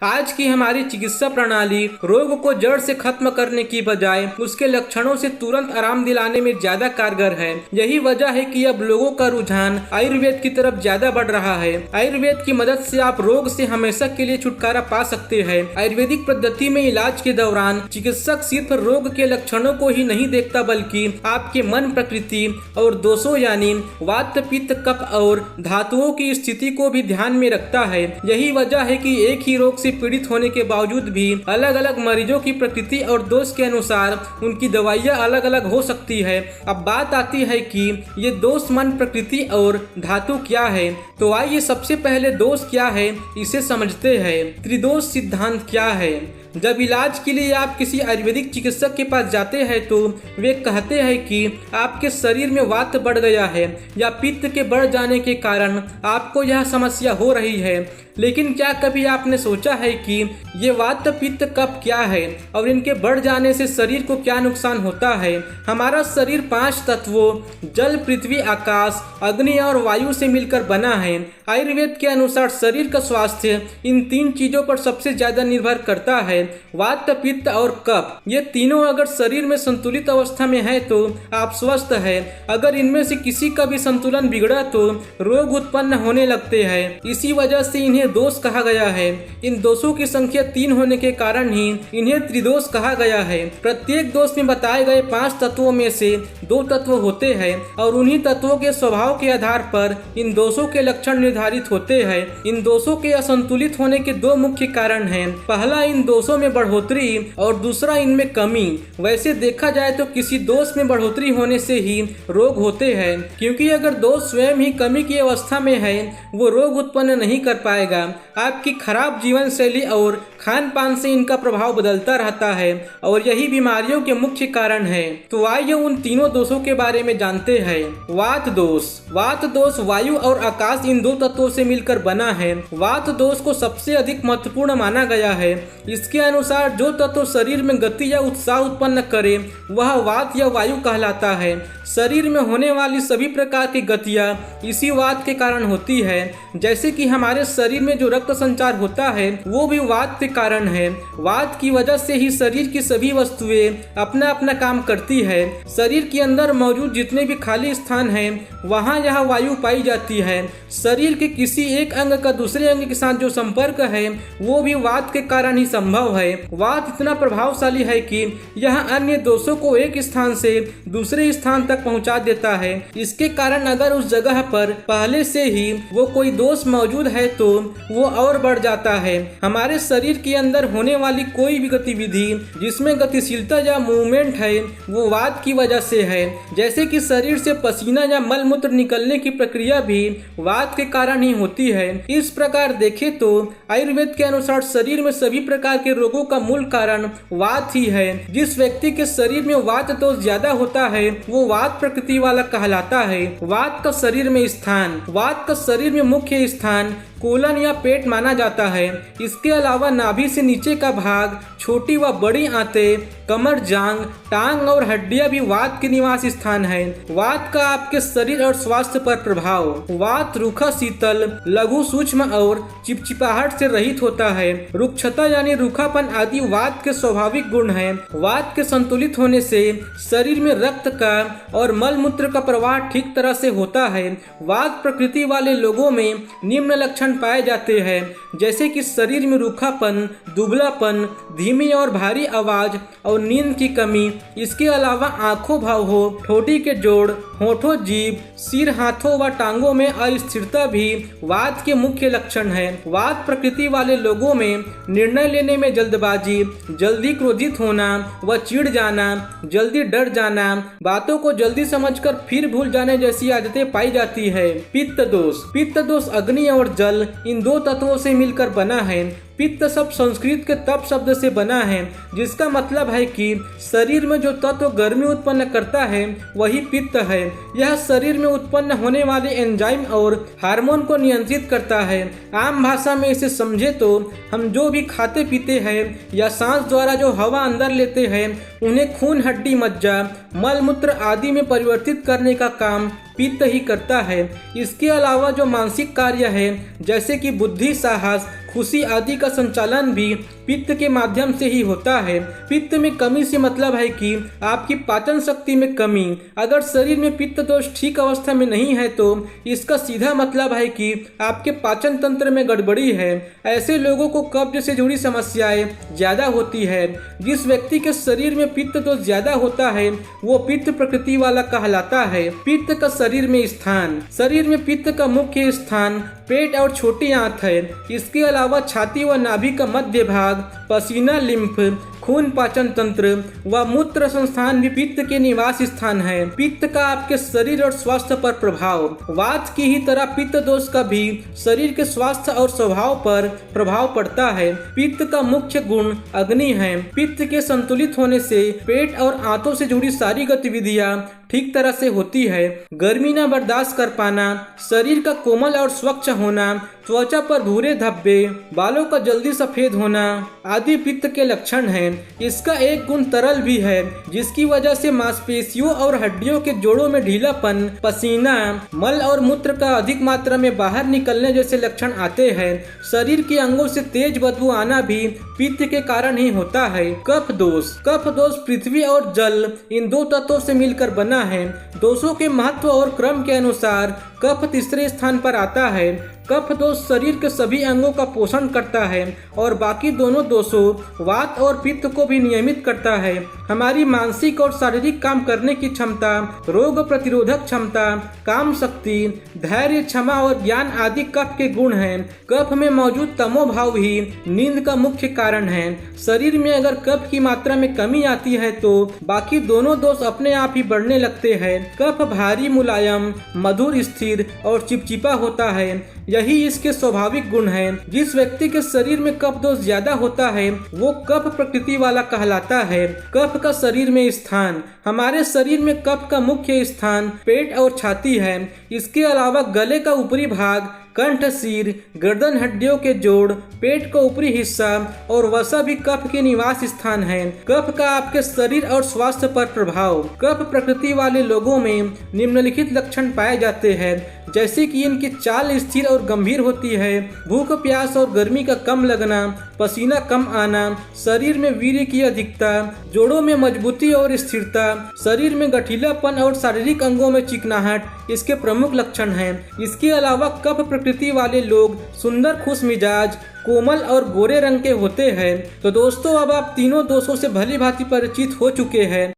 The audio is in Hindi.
आज की हमारी चिकित्सा प्रणाली रोग को जड़ से खत्म करने की बजाय उसके लक्षणों से तुरंत आराम दिलाने में ज्यादा कारगर है। यही वजह है कि अब लोगों का रुझान आयुर्वेद की तरफ ज्यादा बढ़ रहा है। आयुर्वेद की मदद से आप रोग से हमेशा के लिए छुटकारा पा सकते हैं। आयुर्वेदिक पद्धति में इलाज के दौरान चिकित्सक सिर्फ रोग के लक्षणों को ही नहीं देखता बल्कि आपके मन, प्रकृति और दोषों यानी वात, पित्त, कफ और धातुओं की स्थिति को भी ध्यान में रखता है। यही वजह है कि एक ही रोग पीड़ित होने के बावजूद भी अलग अलग मरीजों की प्रकृति और दोष के अनुसार उनकी दवाइयाँ अलग अलग हो सकती है। अब बात आती है कि ये दोष, मन, प्रकृति और धातु क्या है। तो आइए सबसे पहले दोष क्या है इसे समझते हैं। त्रिदोष सिद्धांत क्या है। जब इलाज के लिए आप किसी आयुर्वेदिक चिकित्सक के पास जाते हैं तो वे कहते हैं कि आपके शरीर में वात बढ़ गया है या पित्त के बढ़ जाने के कारण आपको यह समस्या हो रही है। लेकिन क्या कभी आपने सोचा है कि ये वात, पित्त, कफ क्या है और इनके बढ़ जाने से शरीर को क्या नुकसान होता है। हमारा शरीर 5 तत्वों जल, पृथ्वी, आकाश, अग्नि और वायु से मिलकर बना है। आयुर्वेद के अनुसार शरीर का स्वास्थ्य इन 3 चीजों पर सबसे ज्यादा निर्भर करता है, वात, पित्त और कफ। ये तीनों अगर शरीर में संतुलित अवस्था में है तो आप स्वस्थ है। अगर इनमें से किसी का भी संतुलन बिगड़ा तो रोग उत्पन्न होने लगते हैं। इसी वजह से इन्हें दोष कहा गया है। इन दोषों की संख्या 3 होने के कारण ही इन्हें त्रिदोष कहा गया है। प्रत्येक दोष में बताए गए 5 तत्वों में से 2 तत्व होते हैं और उन्हीं तत्वों के स्वभाव के आधार पर इन दोषों के लक्षण निर्धारित होते हैं। इन दोषों के असंतुलित होने के 2 मुख्य कारण हैं। पहला इन दोषों में बढ़ोतरी और दूसरा इनमें कमी। वैसे देखा जाए तो किसी दोष में बढ़ोतरी होने से ही रोग होते हैं, क्योंकि अगर दोष स्वयं ही कमी की अवस्था में है वो रोग उत्पन्न नहीं कर पाएगा। आपकी खराब जीवन शैली और खान पान से इनका प्रभाव बदलता रहता है और यही बीमारियों के मुख्य कारण है। तो आइए उन तीनों दोषों के बारे में जानते हैं। वात दोष। वात दोष वायु और आकाश इन 2 तत्वों से मिलकर बना है। वात दोष को सबसे अधिक महत्वपूर्ण माना गया है। इसके अनुसार जो तत्व शरीर में गति या उत्साह उत्पन्न करे वह वात या वायु कहलाता है। शरीर में होने वाली सभी प्रकार की गतियाँ इसी वात के कारण होती है। जैसे कि हमारे शरीर में जो रक्त संचार होता है वो भी वात के कारण है। वात की वजह से ही शरीर की सभी वस्तुएं अपना अपना काम करती है। शरीर के अंदर मौजूद जितने भी खाली स्थान हैं वहाँ यह वायु पाई जाती है। शरीर के किसी एक अंग का दूसरे अंग के साथ जो संपर्क है वो भी वात के कारण ही संभव है। वात इतना प्रभावशाली है कि यह अन्य दोषों को एक स्थान से दूसरे स्थान तक पहुंचा देता है। इसके कारण अगर उस जगह पर पहले से ही वो कोई दोष मौजूद है तो वो और बढ़ जाता है। हमारे शरीर के अंदर होने वाली कोई भी गतिविधि जिसमें गतिशीलता या मूवमेंट है वो वात की वजह से है। जैसे कि शरीर से पसीना या मल मूत्र निकलने की प्रक्रिया भी वात के कारण ही होती है। इस प्रकार देखें तो आयुर्वेद के अनुसार शरीर में सभी प्रकार के रोगों का मूल कारण वात ही है। जिस व्यक्ति के शरीर में वात दोष ज्यादा होता है वो वात प्रकृति वाला कहलाता है। वात का शरीर में स्थान। वात का शरीर में मुख्य स्थान कोलन या पेट माना जाता है। इसके अलावा नाभि से नीचे का भाग, छोटी व बड़ी आंतें, कमर, जांग, टांग और हड्डियां भी वात के निवास स्थान है। वात का आपके शरीर और स्वास्थ्य पर प्रभाव। वात रूखा, शीतल, लघु, सूक्ष्म और चिपचिपाहट से रहित होता है। रुक्षता यानी रूखापन आदि वात के स्वाभाविक गुण हैं। वात के संतुलित होने से शरीर में रक्त का और मल मूत्र का प्रवाह ठीक तरह से होता है। वात प्रकृति वाले लोगों में निम्न लक्षण पाए जाते हैं, जैसे कि शरीर में रूखापन, दुबलापन, धीमी और भारी आवाज और नींद की कमी। इसके अलावा आंखों भाव हो, ठोड़ी के जोड़, होठों, जीभ, सिर, हाथों व टांगों में अस्थिरता भी वात के मुख्य लक्षण हैं। वात प्रकृति वाले लोगों में निर्णय लेने में जल्दबाजी, जल्दी क्रोधित होना व चिढ़ जाना, जल्दी डर जाना, बातों को जल्दी समझकर फिर भूल जाने जैसी आदतें पाई जाती है। पित्त दोष। पित्त दोष अग्नि और जल इन 2 तत्वों से मिलकर बना है। पित्त शब्द संस्कृत के तप शब्द से बना है, जिसका मतलब है कि शरीर में जो तत्व गर्मी उत्पन्न करता है वही पित्त है। यह शरीर में उत्पन्न होने वाले एंजाइम और हार्मोन को नियंत्रित करता है। आम भाषा में इसे समझे तो हम जो भी खाते पीते हैं या सांस द्वारा जो हवा अंदर लेते हैं उन्हें खून, हड्डी, मज्जा, मल मूत्र आदि में परिवर्तित करने का काम पित्त ही करता है। इसके अलावा जो मानसिक कार्य है जैसे कि बुद्धि, साहस, खुशी आदि का संचालन भी पित्त के माध्यम से ही होता है। पित्त में कमी से मतलब है कि आपकी पाचन शक्ति में कमी। अगर शरीर में पित्त दोष ठीक अवस्था में नहीं है तो इसका सीधा मतलब है कि आपके पाचन तंत्र में गड़बड़ी है। ऐसे लोगों को कब्ज से जुड़ी समस्याएं ज्यादा होती है। जिस व्यक्ति के शरीर में पित्त दोष ज्यादा होता है वो पित्त प्रकृति वाला कहलाता है। पित्त का शरीर में स्थान। शरीर में पित्त का मुख्य स्थान पेट और छोटी आंत है। इसके अलावा छाती व नाभि का मध्य भाग, पसीना, लिम्फ, खून, पाचन तंत्र व मूत्र संस्थान भी पित्त के निवास स्थान है। पित्त का आपके शरीर और स्वास्थ्य पर प्रभाव। वात की ही तरह पित्त दोष का भी शरीर के स्वास्थ्य और स्वभाव पर प्रभाव पड़ता है। पित्त का मुख्य गुण अग्नि है। पित्त के संतुलित होने से पेट और आंतों से जुड़ी सारी गतिविधियां ठीक तरह से होती है। गर्मी न बर्दाश्त कर पाना, शरीर का कोमल और स्वच्छ होना, त्वचा पर भूरे धब्बे, बालों का जल्दी सफेद होना आदि पित्त के लक्षण हैं। इसका एक गुण तरल भी है जिसकी वजह से मांसपेशियों और हड्डियों के जोड़ों में ढीलापन, पसीना, मल और मूत्र का अधिक मात्रा में बाहर निकलने जैसे लक्षण आते हैं। शरीर के अंगों से तेज बदबू आना भी पित्त के कारण ही होता है। कफ दोष। कफ दोष पृथ्वी और जल इन दो तत्वों से मिलकर बना है। दोषों के महत्व और क्रम के अनुसार कफ तीसरे स्थान पर आता है। कफ दोष शरीर के सभी अंगों का पोषण करता है और बाकी दोनों दोषों वात और पित्त को भी नियमित करता है। हमारी मानसिक और शारीरिक काम करने की क्षमता, रोग प्रतिरोधक क्षमता, काम शक्ति, धैर्य, क्षमा और ज्ञान आदि कफ के गुण हैं। कफ में मौजूद तमोभाव ही नींद का मुख्य कारण है। शरीर में अगर कफ की मात्रा में कमी आती है तो बाकी दोनों दोष अपने आप ही बढ़ने लगते हैं। कफ भारी, मुलायम, मधुर, स्थिर और चिपचिपा होता है। यही इसके स्वाभाविक गुण है। जिस व्यक्ति के शरीर में कफ दोष ज्यादा होता है वो कफ प्रकृति वाला कहलाता है। कफ का शरीर में स्थान। हमारे शरीर में कफ का मुख्य स्थान पेट और छाती है। इसके अलावा गले का ऊपरी भाग, कंठ, सिर, गर्दन, हड्डियों के जोड़, पेट का ऊपरी हिस्सा और वसा भी कफ के निवास स्थान है। कफ का आपके शरीर और स्वास्थ्य पर प्रभाव। कफ प्रकृति वाले लोगों में निम्नलिखित लक्षण पाए जाते हैं जैसे कि इनकी चाल स्थिर और गंभीर होती है, भूख, प्यास और गर्मी का कम लगना, पसीना कम आना, शरीर में वीर्य की अधिकता, जोड़ों में मजबूती और स्थिरता, शरीर में गठीलापन और शारीरिक अंगों में चिकनाहट इसके प्रमुख लक्षण हैं। इसके अलावा कफ प्रकृति वाले लोग सुंदर, खुश मिजाज, कोमल और गोरे रंग के होते हैं। तो दोस्तों अब आप तीनों दोषों से भली भांति परिचित हो चुके हैं।